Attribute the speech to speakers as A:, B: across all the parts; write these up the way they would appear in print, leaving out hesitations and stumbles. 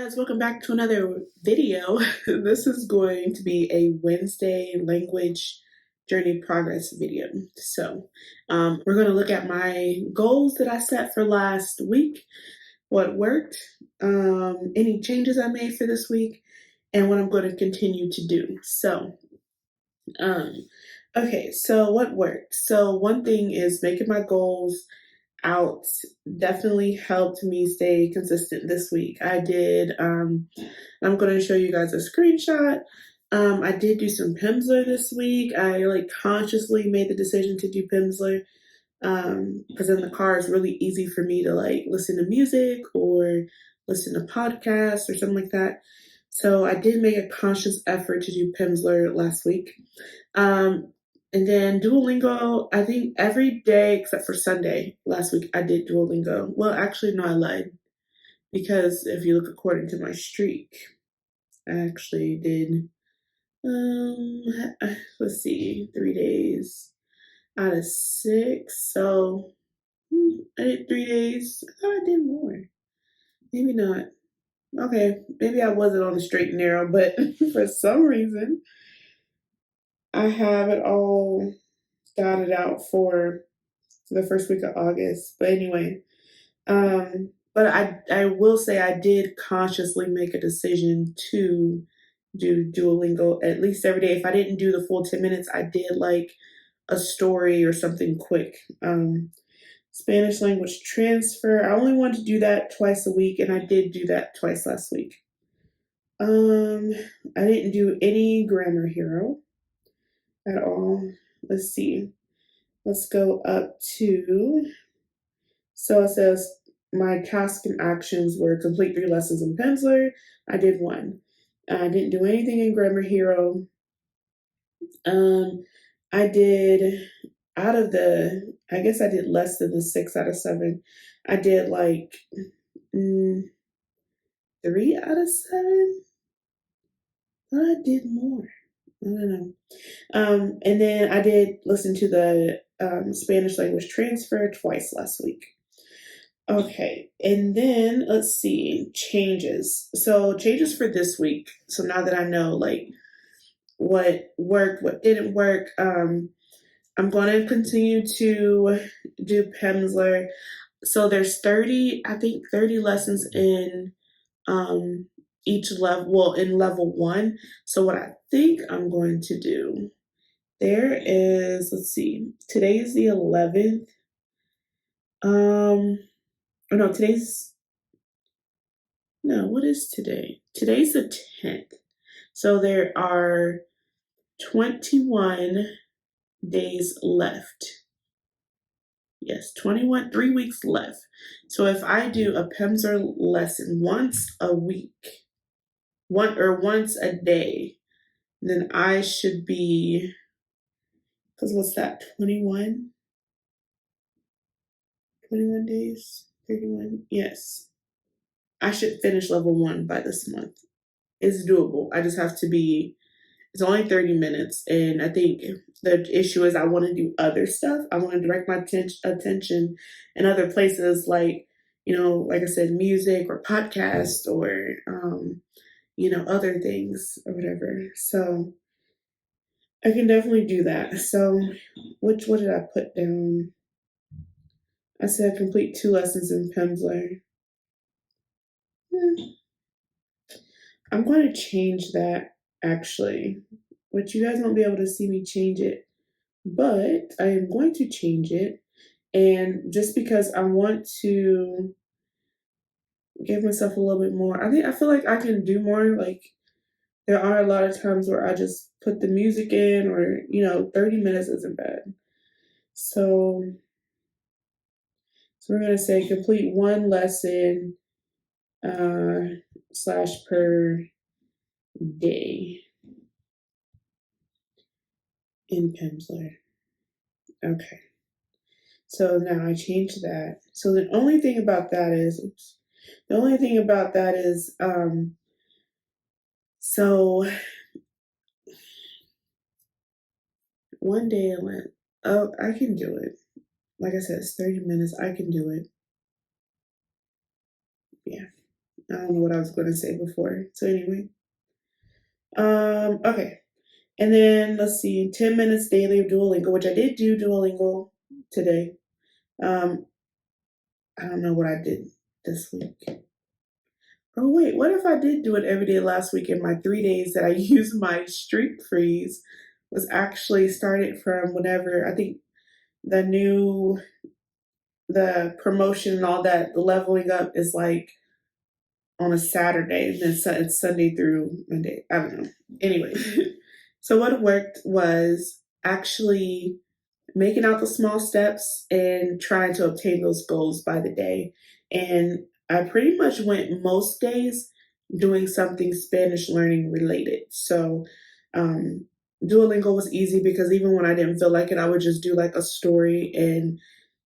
A: Guys, welcome back to another video. This is going to be a Wednesday language journey progress video. We're going to look at my goals that I set for last week, what worked, any changes I made for this week, and what I'm going to continue to do. Um, so what worked? So one thing is making my goals out definitely helped me stay consistent this week. I did, I'm going to show you guys a screenshot. I did do some Pimsleur this week. I consciously made the decision to do Pimsleur because in the car it's really easy for me to listen to music or listen to podcasts or something like that. So I did make a conscious effort to do Pimsleur last week. And then Duolingo, I think every day except for Sunday last week, I did Duolingo. Well, actually, no, I lied. Because if you look according to my streak, I actually did, let's see, 3 days out of 6. So I did 3 days. I thought I did more. Maybe not. Okay, maybe I wasn't on the straight and narrow, but for some reason, I have it all dotted out for the first week of August. But anyway, but I will say I did consciously make a decision to do Duolingo at least every day. If I didn't do the full 10 minutes, I did like a story or something quick. Spanish language transfer. I only wanted to do that twice a week, and I did do that twice last week. I didn't do any grammar hero at all. Let's see. Let's go up to, so it says my task and actions were complete 3 lessons in Pimsleur. I did 1. I didn't do anything in Grammar Hero. I did I guess I did less than the 6 out of 7. I did 3 out of 7. I did more. I don't know. And then I did listen to the Spanish language transfer twice last week. Okay, and then let's see, changes. So changes for this week. So now that I know what worked, what didn't work, I'm going to continue to do Pimsleur. So there's 30, I think 30 lessons in each level, well, in level 1. So what I think I'm going to do, there is, let's see, today is the 11th. Oh no, what is today? Today's the 10th. So there are 21 days left. Yes, 3 weeks left. So if I do a Pimsleur lesson once a week, once a day, then I should be, because what's that, 21? 21 days? 31? Yes. I should finish level 1 by this month. It's doable. I just have to be, it's only 30 minutes. And I think the issue is I want to do other stuff. I want to direct my attention in other places like I said, music or podcast or, other things or whatever. So I can definitely do that. So what did I put down? I said complete 2 lessons in Pimsleur. I'm going to change that actually, but you guys won't be able to see me change it. But I am going to change it, and just because I want to give myself a little bit more, I feel like I can do more. Like there are a lot of times where I just put the music in, or 30 minutes isn't bad. So we're gonna say complete 1 lesson slash per day in Pimsleur. Okay. So now I changed that. So the only thing about that is, so one day I went, oh, I can do it. Like I said, it's 30 minutes. I can do it. Yeah. I don't know what I was going to say before. So anyway, okay. And then let's see, 10 minutes daily of Duolingo, which I did do Duolingo today. Um, I don't know what I did this week. Oh wait, what if I did do it every day last week and my 3 days that I used my streak freeze was actually started from whenever I think the new the promotion and all that, the leveling up is like on a Saturday and then it's Sunday through Monday. I don't know. Anyway, so what worked was actually making out the small steps and trying to obtain those goals by the day. And I pretty much went most days doing something Spanish learning related. So um, Duolingo was easy because even when I didn't feel like it, I would just do like a story and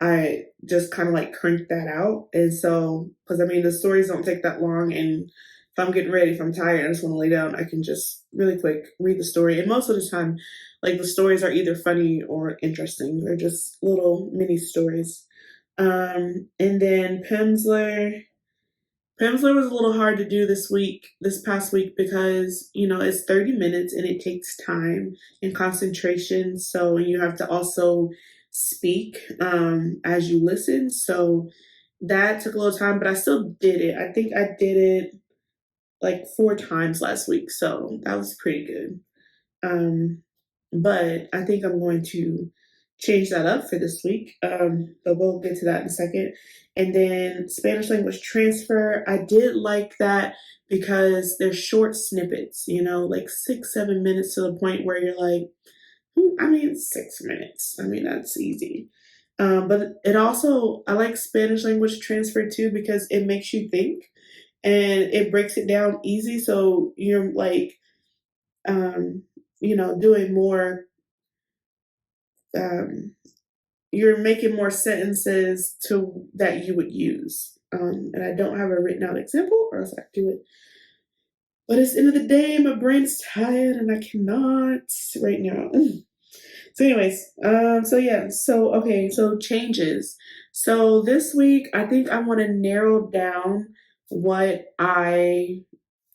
A: I just kind of like cranked that out. And so, because I mean, the stories don't take that long. And if I'm getting ready, if I'm tired, I just want to lay down, I can just really quick read the story. And most of the time, like the stories are either funny or interesting. They're just little mini stories. And then Pamsler was a little hard to do this past week, because, it's 30 minutes and it takes time and concentration. So you have to also speak as you listen. So that took a little time, but I still did it. I think I did it like 4 times last week. So that was pretty good. Um, but I think I'm going to change that up for this week. But we'll get to that in a second. And then Spanish language transfer, I did like that because they're short snippets, like 6, 7 minutes, to the point where you're like, I mean, 6 minutes. I mean, that's easy. But it also, I like Spanish language transfer too because it makes you think and it breaks it down easy. So you're like, um, doing more, um, you're making more sentences to that you would use. And I don't have a written out example, or else I do it. But it's the end of the day, my brain's tired, and I cannot right now. So, anyways, so okay, so changes. So this week, I think I want to narrow down what I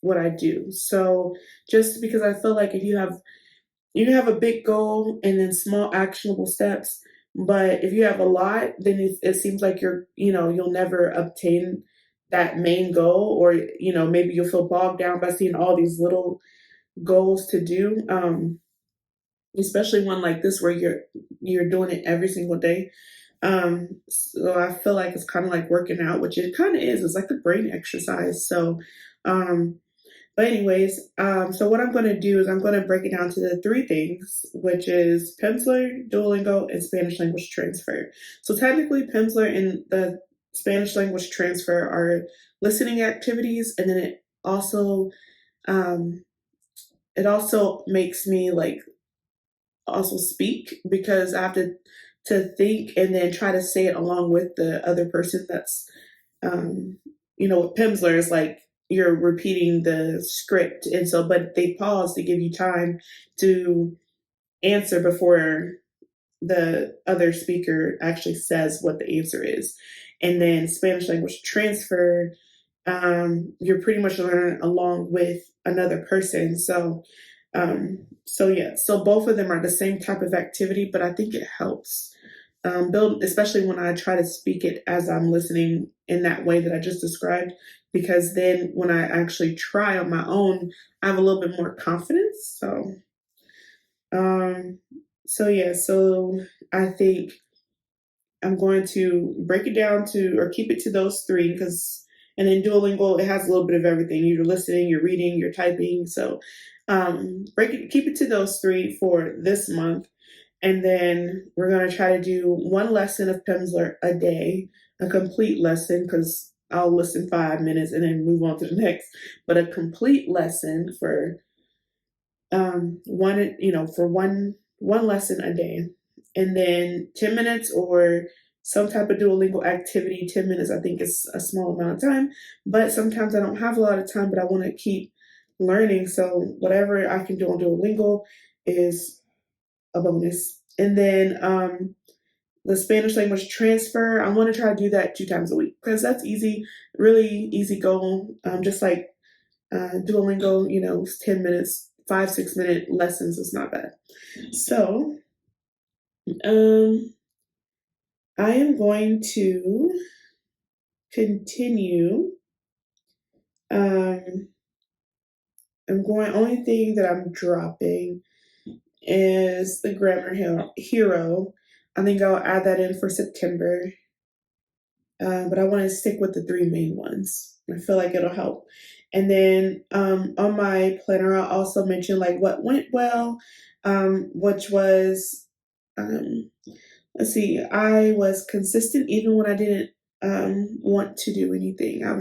A: what I do. So just because I feel like if you can have a big goal and then small actionable steps, but if you have a lot, then it seems like you'll never obtain that main goal, or maybe you'll feel bogged down by seeing all these little goals to do. Especially one like this where you're doing it every single day. So I feel like it's kind of like working out, which it kind of is. It's like a brain exercise. So um, but anyways, so what I'm going to do is I'm going to break it down to the 3 things, which is Pimsleur, Duolingo, and Spanish language transfer. So technically, Pimsleur and the Spanish language transfer are listening activities, and then um, it also makes me like also speak, because I have to think and then try to say it along with the other person that's um, with Pimsleur is like you're repeating the script, and so but they pause to give you time to answer before the other speaker actually says what the answer is. And then Spanish language transfer, you're pretty much learning along with another person. So yeah, so both of them are the same type of activity, but I think it helps build, especially when I try to speak it as I'm listening in that way that I just described, because then when I actually try on my own, I have a little bit more confidence. Um, so I think I'm going to break it down to, or keep it to those 3, and then Duolingo, it has a little bit of everything. You're listening, you're reading, you're typing. So keep it to those 3 for this month. And then we're going to try to do 1 lesson of Pimsleur a day, a complete lesson, because I'll listen 5 minutes and then move on to the next, but a complete lesson for one lesson a day. And then 10 minutes or some type of Duolingo activity. 10 minutes, I think, is a small amount of time, but sometimes I don't have a lot of time, but I want to keep learning. So whatever I can do on Duolingo is a bonus. And then the Spanish language transfer. I want to try to do that 2 times a week because that's easy, really easy goal. Just like Duolingo, 10 minutes, 5-6 minute lessons is not bad. So, I am going to continue. Only thing that I'm dropping is the Grammar Hero. I think I'll add that in for September. But I want to stick with the 3 main ones. I feel like it'll help. And then on my planner, I'll also mention like what went well, which was, let's see, I was consistent even when I didn't want to do anything. I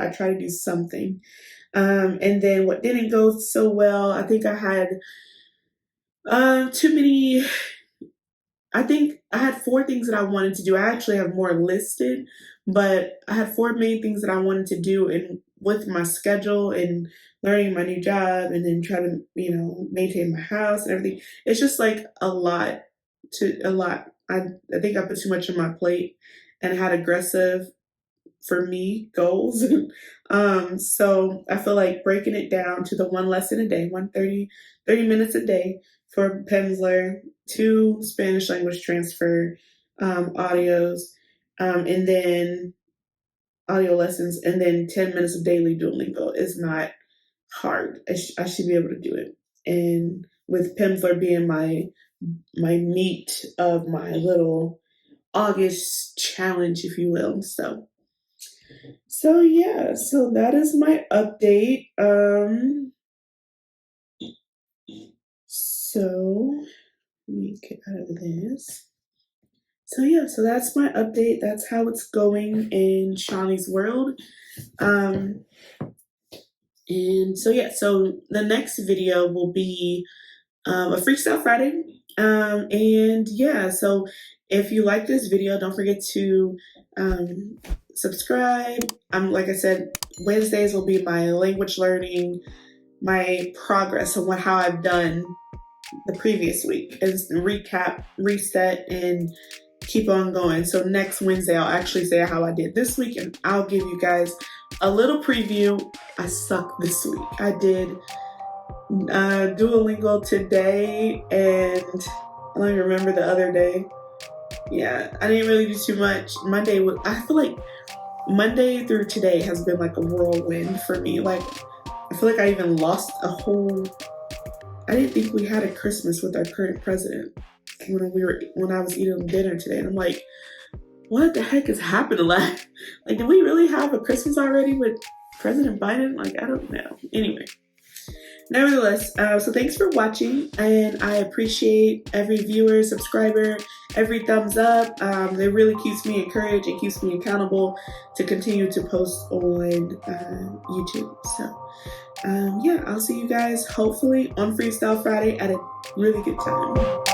A: try to do something. And then what didn't go so well, I think I had too many. I think I had 4 things that I wanted to do. I actually have more listed, but I had 4 main things that I wanted to do, and with my schedule and learning my new job and then trying to, maintain my house and everything. It's just like a lot. I think I put too much on my plate and had aggressive, for me, goals. So I feel like breaking it down to the 1 lesson a day, 30 minutes a day for Pemsler, 2 Spanish language transfer audios, and then audio lessons, and then 10 minutes of daily Duolingo is not hard. I should be able to do it. And with Pemsler being my meat of my little August challenge, if you will. So yeah, so that is my update. So let me get out of this. So yeah, so that's my update. That's how it's going in Shonnie's world. And so yeah, so the next video will be a Freestyle Friday. And yeah, so if you like this video, don't forget to subscribe. Like I said, Wednesdays will be my language learning, my progress on how I've done the previous week, and recap, reset, and keep on going. So next Wednesday, I'll actually say how I did this week, and I'll give you guys a little preview. I sucked this week. I did Duolingo today, and I don't even remember the other day. Yeah, I didn't really do too much. I feel like Monday through today has been like a whirlwind for me. Like, I feel like I even lost I didn't think we had a Christmas with our current president when I was eating dinner today, and I'm like, what the heck is happening? Like, did we really have a Christmas already with President Biden? Like, I don't know. Anyway. Nevertheless, so thanks for watching, and I appreciate every viewer, subscriber, every thumbs up. It really keeps me encouraged and keeps me accountable to continue to post on YouTube. So yeah, I'll see you guys hopefully on Freestyle Friday at a really good time.